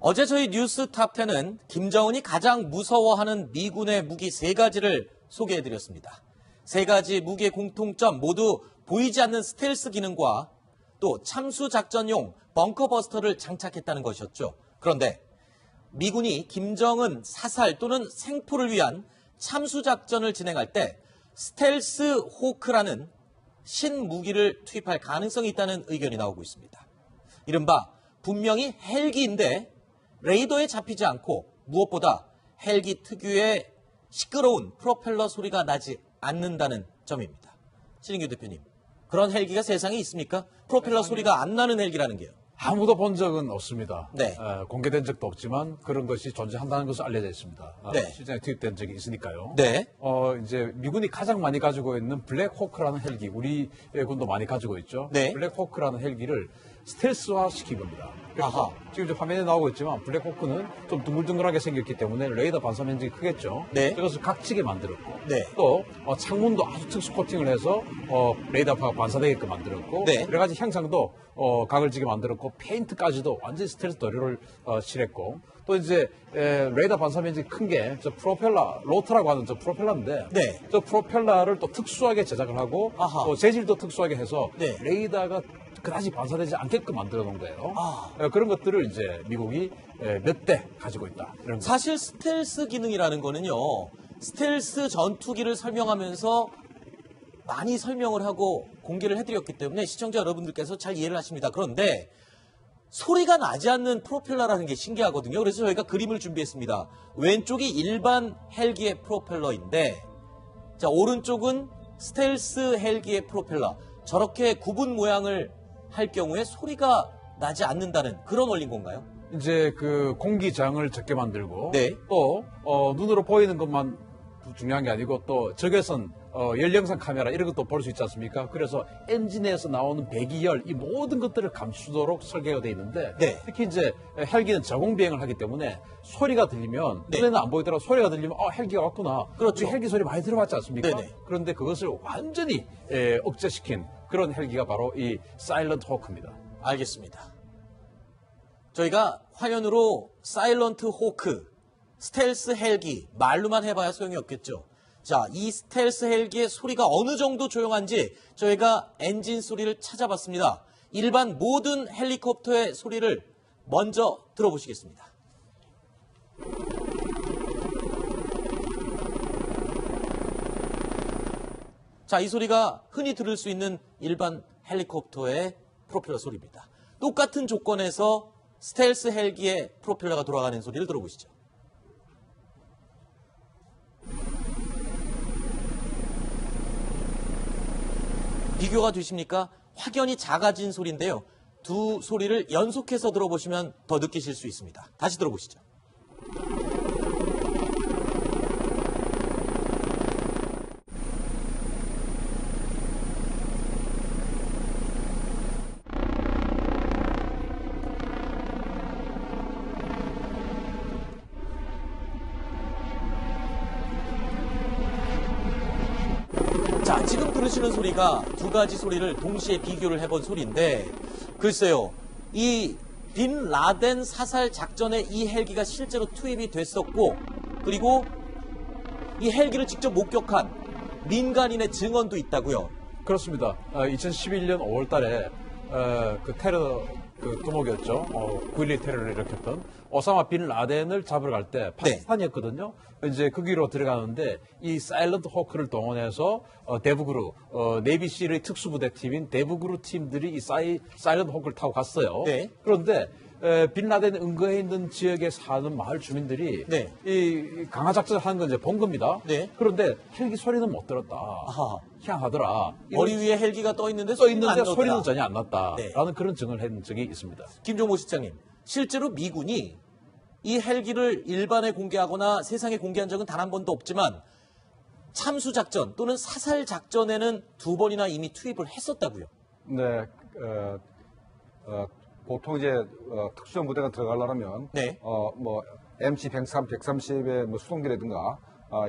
어제 저희 뉴스 탑10은 김정은이 가장 무서워하는 미군의 무기 3가지를 소개해드렸습니다. 3가지 무기의 공통점 모두 보이지 않는 스텔스 기능과 또 참수작전용 벙커버스터를 장착했다는 것이었죠. 그런데 미군이 김정은 사살 또는 생포를 위한 참수작전을 진행할 때 스텔스 호크라는 신무기를 투입할 가능성이 있다는 의견이 나오고 있습니다. 이른바 분명히 헬기인데 레이더에 잡히지 않고 무엇보다 헬기 특유의 시끄러운 프로펠러 소리가 나지 않는다는 점입니다. 신인규 대표님, 그런 헬기가 세상에 있습니까? 프로펠러 소리가 안 나는 헬기라는 게요. 아무도 본 적은 없습니다. 네. 공개된 적도 없지만 그런 것이 존재한다는 것은 알려져 있습니다. 네. 실전에 투입된 적이 있으니까요. 네. 이제 미군이 가장 많이 가지고 있는 블랙호크라는 헬기, 우리 군도 많이 가지고 있죠. 네. 블랙호크라는 헬기를 스텔스화 시킨 겁니다. 아하. 지금 이제 화면에 나오고 있지만 블랙호크는 좀 둥글둥글하게 생겼기 때문에 레이더 반사 면적이 크겠죠. 네. 그것을 각지게 만들었고 네. 또 창문도 아주 특수 코팅을 해서 레이더가 반사되게끔 만들었고 네. 여러 가지 형상도 각을 지게 만들었고 페인트까지도 완전히 스텔스 도료를 칠했고 또 이제 레이더 반사 면적이 큰 게 저 프로펠러 로터라고 하는 저 프로펠러인데 네. 저 프로펠러를 또 특수하게 제작을 하고 아하. 또 재질도 특수하게 해서 네. 레이더가 그다지 반사되지 않게끔 만들어 놓은 거예요. 아. 그런 것들을 이제 미국이 몇 대 가지고 있다. 이런 거. 사실 스텔스 기능이라는 거는요, 스텔스 전투기를 설명하면서 많이 설명을 하고 공개를 해드렸기 때문에 시청자 여러분들께서 잘 이해를 하십니다. 그런데 소리가 나지 않는 프로펠러라는 게 신기하거든요. 그래서 저희가 그림을 준비했습니다. 왼쪽이 일반 헬기의 프로펠러인데, 자, 오른쪽은 스텔스 헬기의 프로펠러. 저렇게 구분 모양을 할 경우에 소리가 나지 않는다는 그런 원리인 건가요? 이제 그 공기장을 적게 만들고 네. 또 눈으로 보이는 것만 중요한 게 아니고 또 적외선 열영상 카메라 이런 것도 볼 수 있지 않습니까? 그래서 엔진에서 나오는 배기열 이 모든 것들을 감추도록 설계가 되어 있는데 네. 특히 이제 헬기는 저공 비행을 하기 때문에 소리가 들리면 네. 눈에는 안 보이더라도 소리가 들리면 헬기가 왔구나. 그렇죠. 우리 헬기 소리 많이 들어봤지 않습니까? 네네. 그런데 그것을 완전히 억제시킨 그런 헬기가 바로 이 사일런트 호크입니다. 알겠습니다. 저희가 화면으로 사일런트 호크, 스텔스 헬기, 말로만 해봐야 소용이 없겠죠. 자, 이 스텔스 헬기의 소리가 어느 정도 조용한지 저희가 엔진 소리를 찾아봤습니다. 일반 모든 헬리콥터의 소리를 먼저 들어보시겠습니다. 자, 이 소리가 흔히 들을 수 있는 일반 헬리콥터의 프로펠러 소리입니다. 똑같은 조건에서 스텔스 헬기의 프로펠러가 돌아가는 소리를 들어보시죠. 비교가 되십니까? 확연히 작아진 소리인데요. 두 소리를 연속해서 들어보시면 더 느끼실 수 있습니다. 다시 들어보시죠. 자, 지금 들으시는 소리가 두 가지 소리를 동시에 비교를 해본 소리인데, 글쎄요, 이 빈 라덴 사살 작전에 이 헬기가 실제로 투입이 됐었고, 그리고 이 헬기를 직접 목격한 민간인의 증언도 있다고요. 그렇습니다. 2011년 5월 달에 그 테러 두목이었죠. 9.11 테러를 일으켰던 오사마 빈 라덴을 잡으러 갈 때 파키스탄이었거든요. 이제 거기로 들어가는데 이 사일런트 호크를 동원해서 대북으로 네비실의 특수부대 팀인 대북으로 팀들이 이 사일런트 호크를 타고 갔어요. 네. 그런데 빈 라덴이 응거해 있는 지역에 사는 마을 주민들이 네. 이 강화 작전을 하는 건 이제 본 겁니다. 네. 그런데 헬기 소리는 못 들었다. 아하. 희한하더라. 머리 위에 헬기가 떠 있는데 써 있는데 안 소리는 나더라. 전혀 안 났다라는 네. 그런 증언을 한 적이 있습니다. 김종모 실장님, 실제로 미군이 이 헬기를 일반에 공개하거나 세상에 공개한 적은 단 한 번도 없지만 참수 작전 또는 사살 작전에는 2번이나 이미 투입을 했었다고요. 네, 보통 이제 특수형 부대가 들어가려면 네. 뭐 MC 130의 뭐 수송기라든가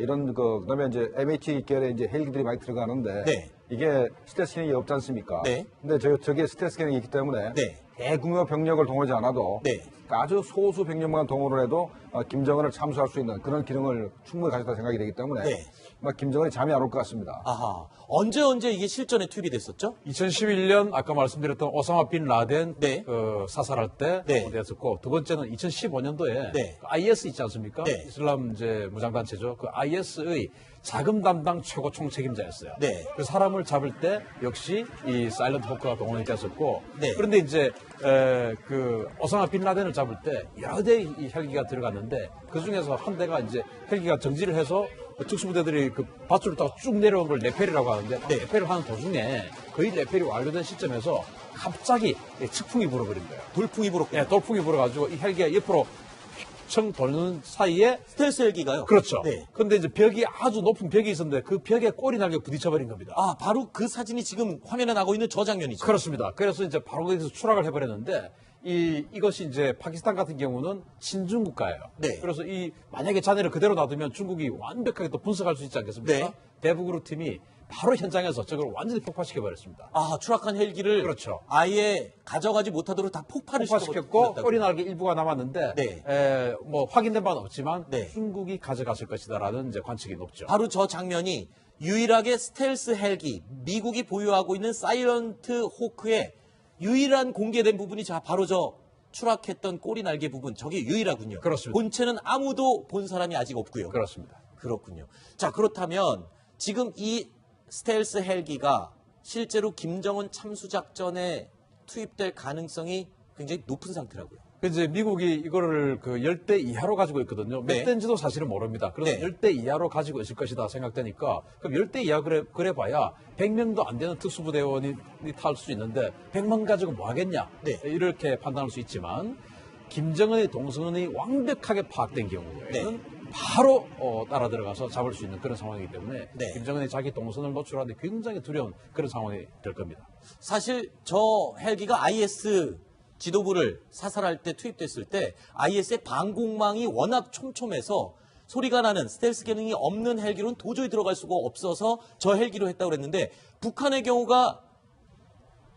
이런 그다음에 이제 MH 계열의 이제 헬기들이 많이 들어가는데 네. 이게 스텔스 기능이 없지 않습니까? 네. 근데 저게 스텔스 기능이 있기 때문에 네. 대규모 병력을 동원하지 않아도 네. 아주 소수 병력만 동원을 해도 김정은을 참수할 수 있는 그런 기능을 충분히 가졌다 생각이 되기 때문에 네. 막 김정은이 잠이 안 올 것 같습니다. 아하. 언제 이게 실전에 투입이 됐었죠? 2011년 아까 말씀드렸던 오사마 빈 라덴 네. 사살할 때 네. 됐었고 두 번째는 2015년도에 네. IS 있지 않습니까? 네. 이슬람 이제 무장단체죠. 그 IS의 자금 담당 최고 총책임자였어요. 네. 그 사람을 잡을 때 역시 이 사일런트 호크가 동원이 됐었고 네. 그런데 이제 그 오사마 빈 라덴을 잡을 때 여러 대의 이 헬기가 들어갔는데 그 중에서 한 대가 이제 헬기가 정지를 해서 특수부대들이 그 밧줄을 타고 쭉 내려온 걸 레페리라고 하는데 네. 레페리를 하는 도중에 거의 레페리 완료된 시점에서 갑자기 측풍이 불어버린 거예요. 돌풍이 불었군요. 네, 돌풍이 불어가지고 이 헬기가 옆으로 청 도는 사이에 스텔스 헬기가요? 그렇죠. 네. 근데 이제 벽이 아주 높은 벽이 있었는데 그 벽에 꼬리 날개 부딪혀버린 겁니다. 아, 바로 그 사진이 지금 화면에 나고 있는 저 장면이죠. 그렇습니다. 그래서 이제 바로 거기서 추락을 해버렸는데 이것이 이제 파키스탄 같은 경우는 친중 국가예요. 네. 그래서 만약에 자네를 그대로 놔두면 중국이 완벽하게 또 분석할 수 있지 않겠습니까? 네. 대북으로 팀이 바로 현장에서 저걸 완전히 폭파시켜 버렸습니다. 아, 추락한 헬기를 그렇죠. 아예 가져가지 못하도록 다 폭발을 폭파시켰고 시켰다고요? 꼬리 날개 일부가 남았는데 네. 뭐 확인된 바는 없지만 네. 중국이 가져갔을 것이다라는 이제 관측이 높죠. 바로 저 장면이 유일하게 스텔스 헬기, 미국이 보유하고 있는 사일런트 호크의 유일한 공개된 부분이 바로 저 추락했던 꼬리 날개 부분, 저게 유일하군요. 그렇습니다. 본체는 아무도 본 사람이 아직 없고요. 그렇습니다. 그렇군요. 자, 그렇다면 지금 이 스텔스 헬기가 실제로 김정은 참수작전에 투입될 가능성이 굉장히 높은 상태라고요. 이제 미국이 이거를 그 10대 이하로 가지고 있거든요. 몇 네. 대인지도 사실은 모릅니다. 그래서 네. 10대 이하로 가지고 있을 것이다 생각되니까 그럼 10대 이하 그래 봐야 100명도 안 되는 특수부대원이 탈 수 있는데 100만 가지고 뭐 하겠냐. 네. 이렇게 판단할 수 있지만 김정은의 동선이 완벽하게 파악된 경우에는 네. 바로 따라 들어가서 잡을 수 있는 그런 상황이기 때문에 네. 김정은이 자기 동선을 노출하는데 굉장히 두려운 그런 상황이 될 겁니다. 사실 저 헬기가 IS 지도부를 사살할 때 투입됐을 때 IS의 방공망이 워낙 촘촘해서 소리가 나는 스텔스 기능이 없는 헬기로는 도저히 들어갈 수가 없어서 저 헬기로 했다고 그랬는데 북한의 경우가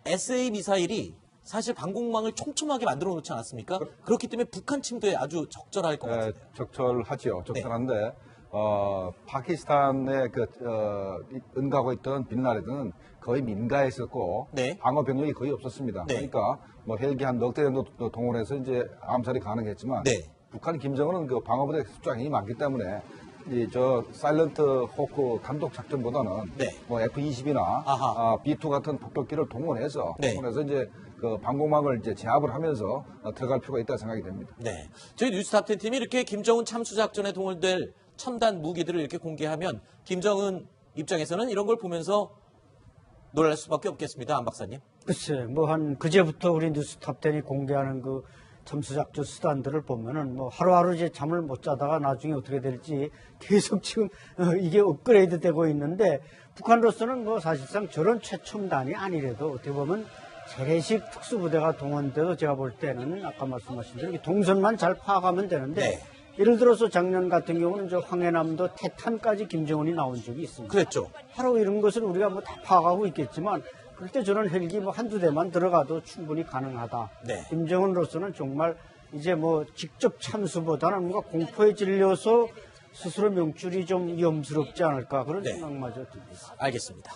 SA 미사일이 사실 방공망을 촘촘하게 만들어 놓지 않았습니까? 그렇기 때문에 북한 침도에 아주 적절할 것 같아요. 적절하지요. 적절한데 파키스탄에 은가하고 있던 빈라덴은 거의 민가에 있었고 네. 방어 병력이 거의 없었습니다. 네. 그러니까 뭐 헬기 한 넉 대 정도 동원해서 이제 암살이 가능했지만 네. 북한 김정은은 그 방어부대 숫자가 굉장히 많기 때문에 저 사일런트 호크 단독 작전보다는 네. 뭐 F-20이나 아하. B-2 같은 폭격기를 동원해서 네. 이제 그 방공망을 이제 제압을 하면서 들어갈 필요가 있다 생각이 됩니다. 네. 저희 뉴스탑 10 팀이 이렇게 김정은 참수작전에 동원될 첨단 무기들을 이렇게 공개하면 김정은 입장에서는 이런 걸 보면서 놀랄 수밖에 없겠습니다. 안 박사님. 글쎄, 그제부터 우리 뉴스탑 10이 공개하는 그 참수작전 수단들을 보면은 뭐 하루하루 이제 잠을 못 자다가 나중에 어떻게 될지 계속 지금 이게 업그레이드 되고 있는데 북한으로서는 뭐 사실상 저런 최첨단이 아니래도 어떻게 보면 재래식 특수부대가 동원돼도 제가 볼 때는 아까 말씀하신 대로 이 동선만 잘 파악하면 되는데 네. 예를 들어서 작년 같은 경우는 저 황해남도 태탄까지 김정은이 나온 적이 있습니다. 그랬죠. 바로 이런 것을 우리가 뭐 다 파악하고 있겠지만 그럴 때 저런 헬기 뭐 한두 대만 들어가도 충분히 가능하다. 네. 김정은으로서는 정말 이제 뭐 직접 참수보다는 뭔가 공포에 질려서 스스로 명줄이 좀 위험스럽지 않을까 그런 네. 생각마저 듭니다. 알겠습니다.